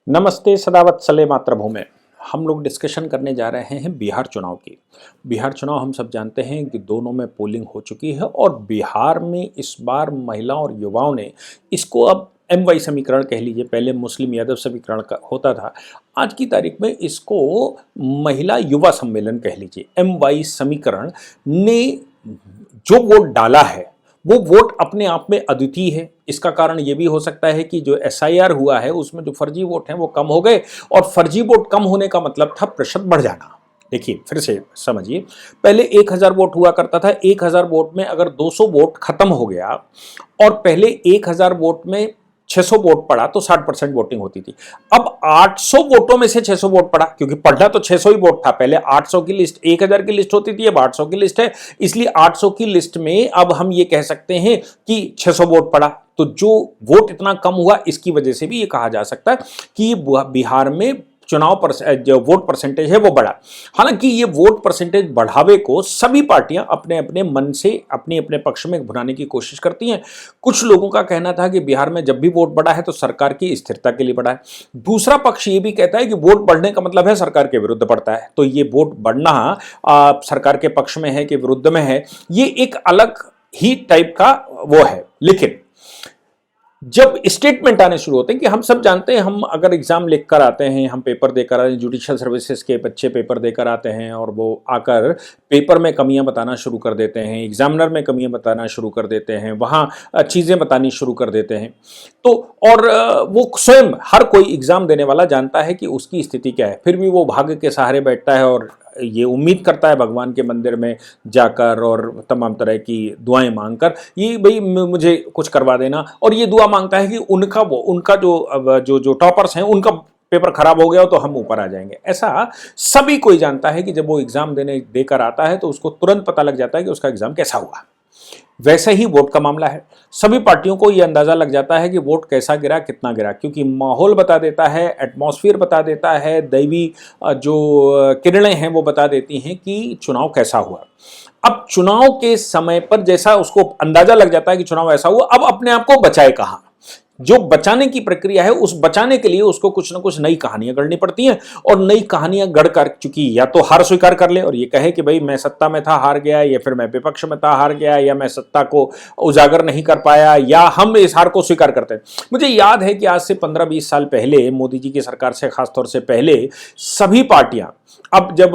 नमस्ते सदावत्सले मातृभूमि। हम लोग डिस्कशन करने जा रहे हैं बिहार चुनाव की। बिहार चुनाव हम सब जानते हैं कि दोनों में पोलिंग हो चुकी है और बिहार में इस बार महिलाओं और युवाओं ने इसको अब MY समीकरण कह लीजिए, पहले मुस्लिम यादव समीकरण का होता था, आज की तारीख में इसको महिला युवा सम्मेलन कह लीजिए। MY समीकरण ने जो वोट डाला है वो वोट अपने आप में अद्वितीय है। इसका कारण ये भी हो सकता है कि जो SIR हुआ है उसमें जो फर्जी वोट हैं वो कम हो गए, और फर्जी वोट कम होने का मतलब था प्रतिशत बढ़ जाना। देखिए फिर से समझिए, पहले 1000 वोट हुआ करता था। 1000 वोट में अगर 200 वोट खत्म हो गया और पहले 1000 वोट में 600 वोट पड़ा तो 60% वोटिंग होती थी। अब 800 वोटों में से 600 वोट पड़ा, क्योंकि पढ़ना तो 600 ही वोट था। पहले 800 की लिस्ट, 1000 की लिस्ट होती थी, अब 800 की लिस्ट है, इसलिए 800 की लिस्ट में अब हम ये कह सकते हैं कि 600 वोट पड़ा। तो जो वोट इतना कम हुआ इसकी वजह से भी ये कहा जा सकता है कि बिहार में चुनाव पर जो वोट परसेंटेज है वो बढ़ा। हालांकि ये वोट परसेंटेज बढ़ावे को सभी पार्टियां अपने अपने मन से अपने अपने पक्ष में भुनाने की कोशिश करती हैं। कुछ लोगों का कहना था कि बिहार में जब भी वोट बढ़ा है तो सरकार की स्थिरता के लिए बढ़ा है। दूसरा पक्ष ये भी कहता है कि वोट बढ़ने का मतलब है सरकार के विरुद्ध बढ़ता है। तो ये वोट बढ़ना सरकार के पक्ष में है कि विरुद्ध में है, ये एक अलग ही टाइप का वो है। लेकिन जब स्टेटमेंट आने शुरू होते हैं, कि हम सब जानते हैं, हम अगर एग्जाम लिख कर आते हैं, हम पेपर देकर आते हैं, जुडिशियल सर्विसेज के बच्चे पेपर देकर आते हैं और वो आकर पेपर में कमियां बताना शुरू कर देते हैं, एग्जामिनर में कमियां बताना शुरू कर देते हैं, वहाँ चीज़ें बतानी शुरू कर देते हैं। तो और वो स्वयं हर कोई एग्जाम देने वाला जानता है कि उसकी स्थिति क्या है, फिर भी वो भाग्य के सहारे बैठता है और ये उम्मीद करता है भगवान के मंदिर में जाकर और तमाम तरह की दुआएं मांगकर, ये भाई मुझे कुछ करवा देना, और ये दुआ मांगता है कि उनका जो टॉपर्स हैं उनका पेपर खराब हो गया तो हम ऊपर आ जाएंगे। ऐसा सभी कोई जानता है कि जब वो एग्जाम देकर आता है तो उसको तुरंत पता लग जाता है कि उसका एग्जाम कैसा हुआ। वैसे ही वोट का मामला है। सभी पार्टियों को यह अंदाजा लग जाता है कि वोट कैसा गिरा, कितना गिरा, क्योंकि माहौल बता देता है, एटमॉस्फेयर बता देता है, दैवी जो किरणें हैं वो बता देती हैं कि चुनाव कैसा हुआ। अब चुनाव के समय पर जैसा उसको अंदाजा लग जाता है कि चुनाव ऐसा हुआ, अब अपने आप को बचाए कहां। जो बचाने की प्रक्रिया है, उस बचाने के लिए उसको कुछ ना कुछ नई कहानियां गढ़नी पड़ती हैं, और नई कहानियां गढ़ कर चुकी या तो हार स्वीकार कर ले और ये कहे कि भाई मैं सत्ता में था हार गया, या फिर मैं विपक्ष में था हार गया, या मैं सत्ता को उजागर नहीं कर पाया, या हम इस हार को स्वीकार करते हैं। मुझे याद है कि आज से 15-20 साल पहले, मोदी जी की सरकार से खासतौर से पहले, सभी पार्टियां, अब जब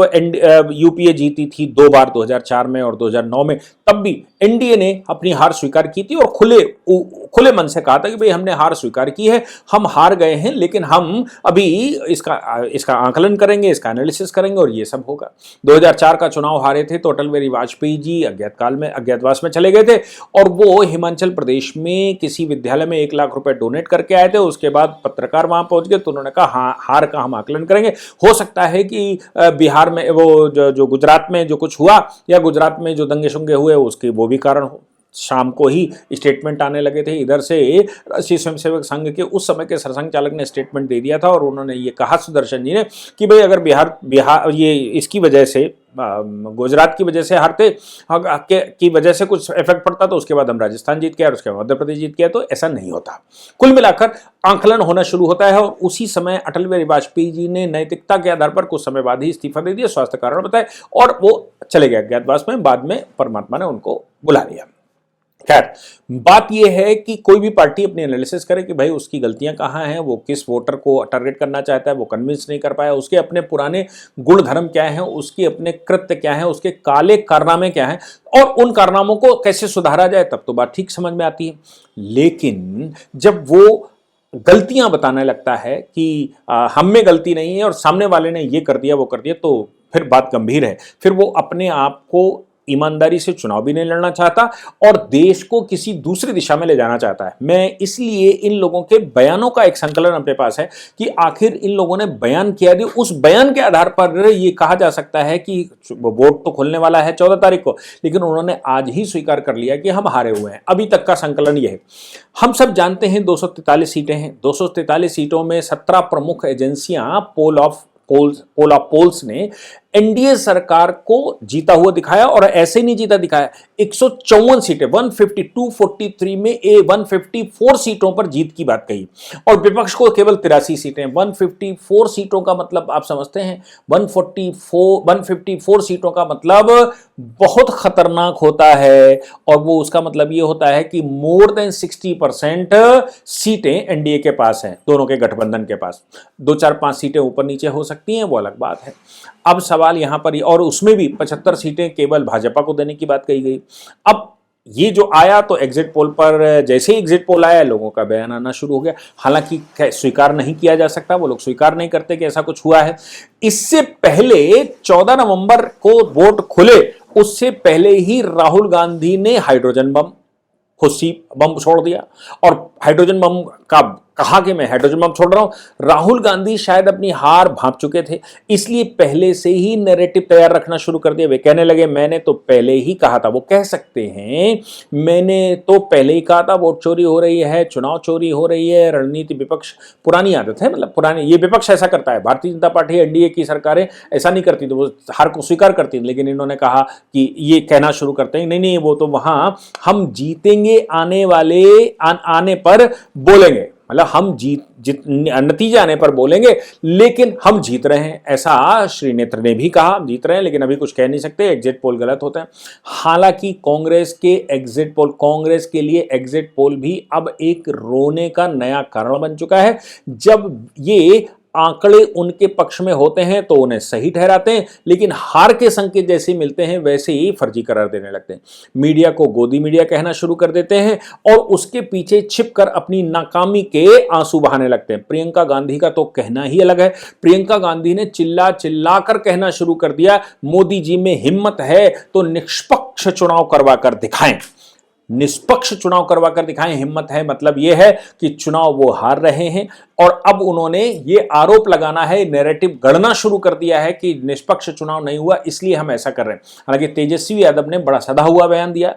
UPA जीती थी 2 बार, 2004 में और 2009 में, तब भी NDA ने अपनी हार स्वीकार की थी और खुले मन से कहा था कि भाई हमने हार स्वीकार की है, हम हार गए हैं, लेकिन हम अभी इसका आकलन करेंगे, इसका एनालिसिस करेंगे और ये सब होगा। 2004 का चुनाव हारे थे तो अटल बिहारी वाजपेयी जी अज्ञातवास में चले गए थे, और वो हिमाचल प्रदेश में किसी विद्यालय में 1 लाख रुपए डोनेट करके आए थे। उसके बाद पत्रकार वहां पहुंच गए तो उन्होंने कहा हाँ, हार का हम आकलन करेंगे। हो सकता है कि बिहार में वो जो गुजरात में जो कुछ हुआ, या गुजरात में जो दंगे शुंगे हुए, उसके वो भी कारण हो। शाम को ही स्टेटमेंट आने लगे थे। इधर से राष्ट्रीय स्वयंसेवक संघ के उस समय के सरसंघ चालक ने स्टेटमेंट दे दिया था, और उन्होंने ये कहा, सुदर्शन जी ने, कि भाई अगर बिहार ये इसकी वजह से, गुजरात की वजह से हारते की वजह से कुछ इफेक्ट पड़ता तो उसके बाद हम राजस्थान जीत के और उसके बाद मध्य प्रदेश जीत गया, तो ऐसा नहीं होता। कुल मिलाकर आंकलन होना शुरू होता है, और उसी समय अटल बिहारी वाजपेयी जी ने नैतिकता के आधार पर कुछ समय बाद ही इस्तीफा दे दिया, स्वास्थ्य कारण बताए, और वो चले गए अज्ञातवास में। बाद में परमात्मा ने उनको बुला लिया। खैर, बात यह है कि कोई भी पार्टी अपनी एनालिसिस करे कि भाई उसकी गलतियां कहां हैं, वो किस वोटर को टारगेट करना चाहता है, वो कन्विंस नहीं कर पाया, उसके अपने पुराने गुण धर्म क्या हैं, उसके अपने कृत्य क्या हैं, उसके काले कारनामे क्या हैं, और उन कारनामों को कैसे सुधारा जाए, तब तो बात ठीक समझ में आती है। लेकिन जब वो गलतियां बताने लगता है कि हम में गलती नहीं है और सामने वाले ने ये कर दिया वो कर दिया, तो फिर बात गंभीर है। फिर वो अपने आप को ईमानदारी से चुनाव भी नहीं लड़ना चाहता और देश को किसी दूसरी दिशा में ले जाना चाहता है। मैं इसलिए इन लोगों के बयानों का एक संकलन अपने पास है कि आखिर इन लोगों ने बयान किया दिया, उस बयान के आधार पर ये कहा जा सकता है कि वोट तो खुलने वाला है 14 तारीख को, लेकिन उन्होंने आज ही स्वीकार कर लिया कि हम हारे हुए हैं। अभी तक का संकलन यह है। हम सब जानते हैं 243 सीटें हैं। 243 सीटों में 17 प्रमुख एजेंसियां पोल ऑफ पोल्स ने एनडीए सरकार को जीता हुआ दिखाया, और ऐसे नहीं जीता दिखाया, 154 सीटें 152-43 में 154 सीटों पर जीत की बात कही, और विपक्ष को केवल 83 सीटें। 154 सीटों का मतलब आप समझते हैं, 154 सीटों का मतलब बहुत खतरनाक होता है, और वो उसका मतलब ये होता है कि मोर देन 60% सीटें एनडीए के पास हैं, दोनों के गठबंधन के पास। 2-4-5 सीटें ऊपर नीचे हो सकती हैं, वो अलग बात है। अब सवाल यहां पर, और उसमें भी 75 सीटें केवल भाजपा को देने की बात कही गई। अब ये जो आया तो एग्जिट पोल पर, जैसे ही एग्जिट पोल आया लोगों का बयान आना शुरू हो गया। हालांकि स्वीकार नहीं किया जा सकता, वो लोग स्वीकार नहीं करते कि ऐसा कुछ हुआ है। इससे पहले 14 नवंबर को वोट खुले, उससे पहले ही राहुल गांधी ने हाइड्रोजन बम, खुशी बम छोड़ दिया। और हाइड्रोजन बम का कहा कि मैं हाइड्रोजन बम छोड़ रहा हूं, राहुल गांधी शायद अपनी हार भांप चुके थे, इसलिए पहले से ही नैरेटिव तैयार रखना शुरू कर दिया। वे कहने लगे मैंने तो पहले ही कहा था, वो कह सकते हैं मैंने तो पहले ही कहा था वोट चोरी हो रही है, चुनाव चोरी हो रही है। रणनीति विपक्ष पुरानी आदत है, मतलब पुरानी, ये विपक्ष ऐसा करता है। भारतीय जनता पार्टी एनडीए की सरकारें ऐसा नहीं करती, तो वो हार को स्वीकार करती, लेकिन इन्होंने कहा कि ये कहना शुरू करते हैं नहीं नहीं वो तो वहां हम जीतेंगे, आने पर बोलेंगे, मतलब हम नतीजा आने पर बोलेंगे, लेकिन हम जीत रहे हैं। ऐसा श्री नेत्र ने भी कहा, हम जीत रहे हैं लेकिन अभी कुछ कह नहीं सकते, एग्जिट पोल गलत होते हैं। हालांकि कांग्रेस के लिए एग्जिट पोल भी अब एक रोने का नया कारण बन चुका है। जब ये आंकड़े उनके पक्ष में होते हैं तो उन्हें सही ठहराते हैं, लेकिन हार के संकेत जैसे मिलते हैं वैसे ही फर्जी करार देने लगते हैं। मीडिया को गोदी मीडिया कहना शुरू कर देते हैं और उसके पीछे छिपकर अपनी नाकामी के आंसू बहाने लगते हैं। प्रियंका गांधी का तो कहना ही अलग है। प्रियंका गांधी ने चिल्ला चिल्ला कर कहना शुरू कर दिया, मोदी जी में हिम्मत है तो निष्पक्ष चुनाव करवा कर दिखाएं। निष्पक्ष चुनाव करवा कर दिखाएं, हिम्मत है मतलब यह है कि चुनाव वो हार रहे हैं, और अब उन्होंने ये आरोप लगाना है, नैरेटिव गढ़ना शुरू कर दिया है कि निष्पक्ष चुनाव नहीं हुआ इसलिए हम ऐसा कर रहे हैं। हालांकि तेजस्वी यादव ने बड़ा सधा हुआ बयान दिया।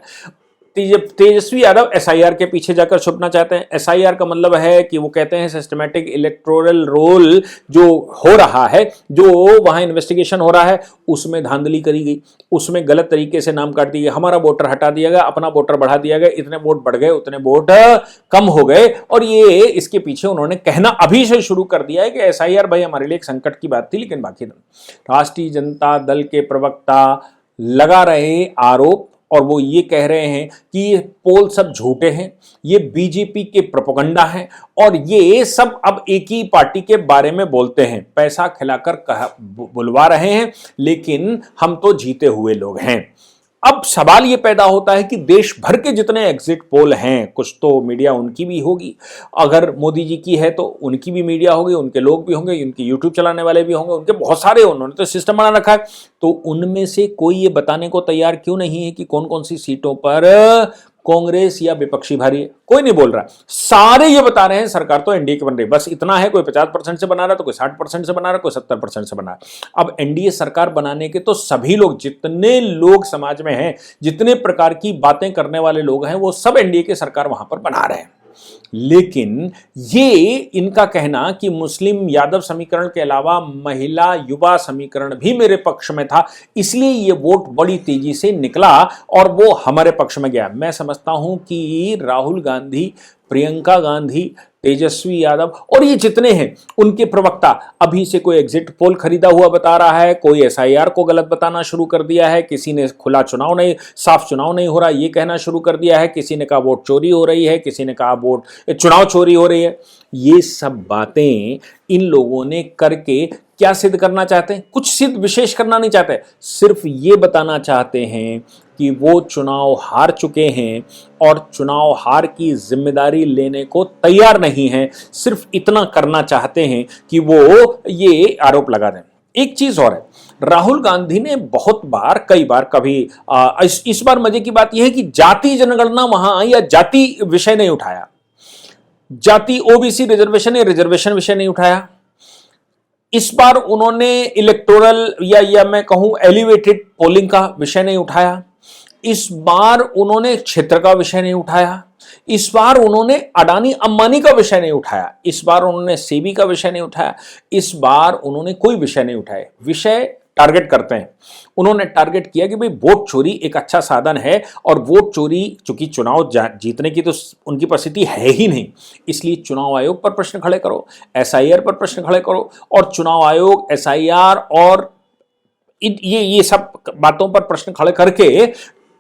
तेजस्वी यादव एसआईआर के पीछे जाकर छुपना चाहते हैं। एसआईआर का मतलब है कि वो कहते हैं सिस्टमैटिक इलेक्टोरल रोल जो हो रहा है, जो वहां इन्वेस्टिगेशन हो रहा है, उसमें धांधली करी गई, उसमें गलत तरीके से नाम काट दिए, हमारा वोटर हटा दिया गया, अपना वोटर बढ़ा दिया गया, इतने वोट बढ़ गए उतने वोट कम हो गए। और ये इसके पीछे उन्होंने कहना अभी से शुरू कर दिया है कि एसआईआर भाई हमारे लिए एक संकट की बात थी, लेकिन बाकी राष्ट्रीय जनता दल के प्रवक्ता लगा रहे आरोप, और वो ये कह रहे हैं कि ये पोल सब झूठे हैं, ये बीजेपी के प्रोपेगेंडा हैं, और ये सब अब एक ही पार्टी के बारे में बोलते हैं, पैसा खिलाकर बुलवा रहे हैं, लेकिन हम तो जीते हुए लोग हैं। अब सवाल ये पैदा होता है कि देश भर के जितने एग्जिट पोल हैं, कुछ तो मीडिया उनकी भी होगी, अगर मोदी जी की है तो उनकी भी मीडिया होगी, उनके लोग भी होंगे, उनके यूट्यूब चलाने वाले भी होंगे, उनके बहुत सारे, उन्होंने तो सिस्टम बना रखा है। तो उनमें से कोई ये बताने को तैयार क्यों नहीं है कि कौन कौन सी सीटों पर कांग्रेस या विपक्षी भारी है? कोई नहीं बोल रहा, सारे ये बता रहे हैं सरकार तो एनडीए की बन रही। बस इतना है, कोई 50% से बना रहा है तो कोई 60% से बना रहा है, कोई 70% से बना रहा है। अब एनडीए सरकार बनाने के तो सभी लोग, जितने लोग समाज में हैं, जितने प्रकार की बातें करने वाले लोग हैं, वो सब एनडीए की सरकार वहां पर बना रहे हैं। लेकिन ये इनका कहना कि मुस्लिम यादव समीकरण के अलावा महिला युवा समीकरण भी मेरे पक्ष में था, इसलिए ये वोट बड़ी तेजी से निकला और वो हमारे पक्ष में गया। मैं समझता हूं कि राहुल गांधी, प्रियंका गांधी, तेजस्वी यादव और ये जितने हैं उनके प्रवक्ता अभी से कोई एग्जिट पोल खरीदा हुआ बता रहा है, कोई एसआईआर को गलत बताना शुरू कर दिया है, किसी ने खुला चुनाव नहीं, साफ चुनाव नहीं हो रहा ये कहना शुरू कर दिया है, किसी ने कहा वोट चोरी हो रही है, किसी ने कहा वोट चुनाव चोरी हो रही है। ये सब बातें इन लोगों ने करके क्या सिद्ध करना चाहते हैं? कुछ सिद्ध विशेष करना नहीं चाहते, सिर्फ ये बताना चाहते हैं कि वो चुनाव हार चुके हैं और चुनाव हार की जिम्मेदारी लेने को तैयार नहीं हैं। सिर्फ इतना करना चाहते हैं कि वो ये आरोप लगा दें। एक चीज और है, राहुल गांधी ने बहुत बार, कई बार, कभी इस बार मजे की बात यह है कि जाति जनगणना वहां या जाति विषय नहीं उठाया, जाति ओबीसी रिजर्वेशन या रिजर्वेशन विषय नहीं उठाया। इस बार उन्होंने इलेक्टोरल या मैं कहूं एलिवेटेड पोलिंग का विषय नहीं उठाया। इस बार उन्होंने क्षेत्र का विषय नहीं उठाया। इस बार उन्होंने अडानी अंबानी का विषय नहीं उठाया। इस बार उन्होंने सेबी का विषय नहीं उठाया। इस बार उन्होंने कोई विषय नहीं उठाया। विषय टारगेट करते हैं। उन्होंने टारगेट किया कि भाई वोट चोरी एक अच्छा साधन है और वोट चोरी, चूंकि चुनाव जीतने की तो उनकी परिस्थिति है ही नहीं, इसलिए चुनाव आयोग पर प्रश्न खड़े करो, एसआईआर पर प्रश्न खड़े करो, और चुनाव आयोग, एसआईआर और ये सब बातों पर प्रश्न खड़े करके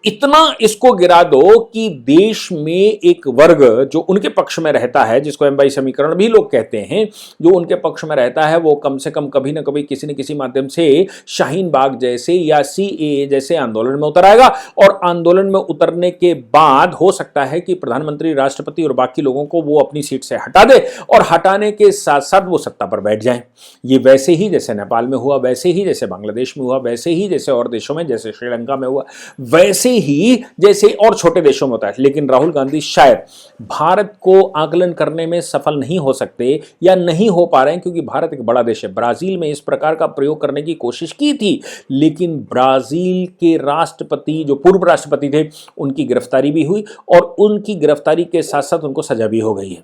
इतना इसको गिरा दो कि देश में एक वर्ग जो उनके पक्ष में रहता है, जिसको एम समीकरण भी लोग कहते हैं, जो उनके पक्ष में रहता है, वो कम से कम कभी ना कभी किसी न किसी माध्यम से शाहीन बाग जैसे या सीएए जैसे आंदोलन में उतर आएगा। और आंदोलन में उतरने के बाद हो सकता है कि प्रधानमंत्री, राष्ट्रपति और बाकी लोगों को वो अपनी सीट से हटा दे, और हटाने के साथ साथ वो सत्ता पर बैठ जाए। ये वैसे ही जैसे नेपाल में हुआ, वैसे ही जैसे बांग्लादेश में हुआ, वैसे ही जैसे और देशों में, जैसे श्रीलंका में हुआ, वैसे ही जैसे और छोटे देशों में होता है। लेकिन राहुल गांधी शायद भारत को आकलन करने में सफल नहीं हो सकते या नहीं हो पा रहे हैं, क्योंकि भारत एक बड़ा देश है। ब्राजील में इस प्रकार का प्रयोग करने की कोशिश की थी, लेकिन ब्राजील के राष्ट्रपति, जो पूर्व राष्ट्रपति थे, उनकी गिरफ्तारी भी हुई, और उनकी गिरफ्तारी के साथ साथ उनको सजा भी हो गई है।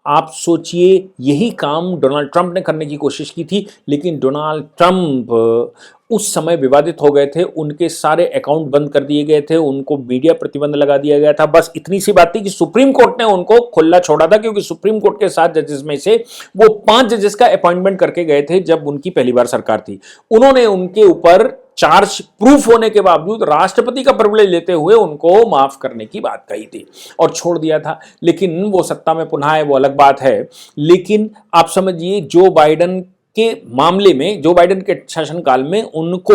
आप सोचिए, यही काम डोनाल्ड ट्रंप ने करने की कोशिश की थी, लेकिन डोनाल्ड ट्रंप उस समय विवादित हो गए थे, उनके सारे अकाउंट बंद कर दिए गए थे, उनको मीडिया प्रतिबंध लगा दिया गया था। बस इतनी सी बात थी कि सुप्रीम कोर्ट ने उनको खुला छोड़ा था, क्योंकि सुप्रीम कोर्ट के 7 जजेस में से वो 5 जजेस का अपॉइंटमेंट करके गए थे जब उनकी पहली बार सरकार थी। उन्होंने उनके ऊपर चार्ज प्रूफ होने के बावजूद राष्ट्रपति का प्रिविलेज लेते हुए उनको माफ करने की बात कही थी और छोड़ दिया था। लेकिन वो सत्ता में पुनः आए, वो अलग बात है। लेकिन आप समझिए, जो बाइडेन के मामले में, जो बाइडेन के शासनकाल में उनको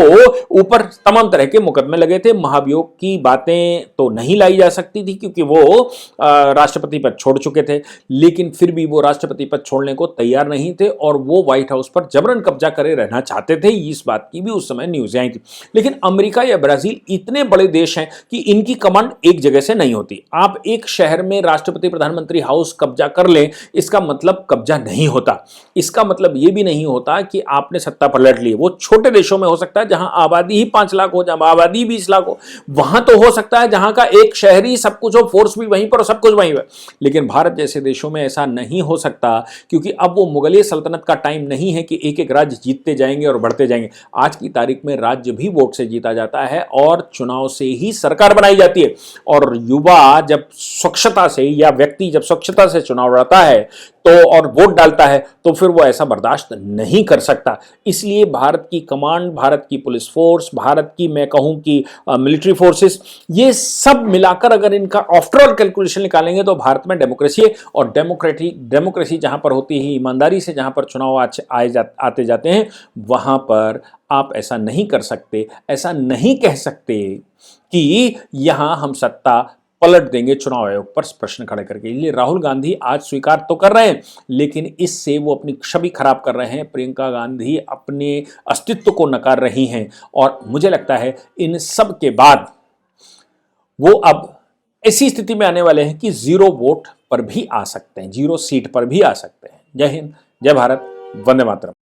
ऊपर तमाम तरह के मुकदमे लगे थे। महाभियोग की बातें तो नहीं लाई जा सकती थी, क्योंकि वो राष्ट्रपति पद छोड़ चुके थे, लेकिन फिर भी वो राष्ट्रपति पद छोड़ने को तैयार नहीं थे और वो व्हाइट हाउस पर जबरन कब्जा करे रहना चाहते थे। इस बात की भी उस समय न्यूज़ आई थी। लेकिन अमेरिका या ब्राजील इतने बड़े देश हैं कि इनकी कमांड एक जगह से नहीं होती। आप एक शहर में राष्ट्रपति, प्रधानमंत्री हाउस कब्जा कर लें, इसका मतलब कब्जा नहीं होता। इसका मतलब ये भी नहीं होता कि आपने सत्ता पलट ली। वो छोटे देशों में हो सकता है जहां आबादी ही 5 लाख हो, जहां आबादी 20 लाख हो, वहां तो हो सकता है जहां का एक शहरी सब कुछ हो, फोर्स भी वहीं पर और सब कुछ वहीं पर। लेकिन भारत जैसे देशों में ऐसा नहीं हो सकता, क्योंकि अब वो मुगलिय सल्तनत का टाइम नहीं है कि एक एक राज्य जीतते जाएंगे और बढ़ते जाएंगे। आज की तारीख में राज्य भी वोट से जीता जाता है और चुनाव से ही सरकार बनाई जाती है। और युवा जब स्वच्छता से, या व्यक्ति जब स्वच्छता से चुनाव लड़ता है तो और वोट डालता है, तो फिर वो ऐसा बर्दाश्त नहीं कर सकता। इसलिए भारत की कमांड, भारत की पुलिस फोर्स, भारत की, मैं कहूं कि मिलिट्री फोर्सेस, ये सब मिलाकर अगर इनका आफ्टरऑल कैलकुलेशन निकालेंगे तो भारत में डेमोक्रेसी है। और डेमोक्रेसी जहां पर होती है, ईमानदारी से जहां पर चुनाव आते जाते हैं, वहां पर आप ऐसा नहीं कर सकते, ऐसा नहीं कह सकते कि यहां हम सत्ता पलट देंगे चुनाव आयोग पर प्रश्न खड़े करके। इसलिए राहुल गांधी आज स्वीकार तो कर रहे हैं, लेकिन इससे वो अपनी छवि खराब कर रहे हैं। प्रियंका गांधी अपने अस्तित्व को नकार रही हैं, और मुझे लगता है इन सब के बाद वो अब ऐसी स्थिति में आने वाले हैं कि 0 वोट पर भी आ सकते हैं, 0 सीट पर भी आ सकते हैं। जय हिंद, जय भारत, वंदे मातरम।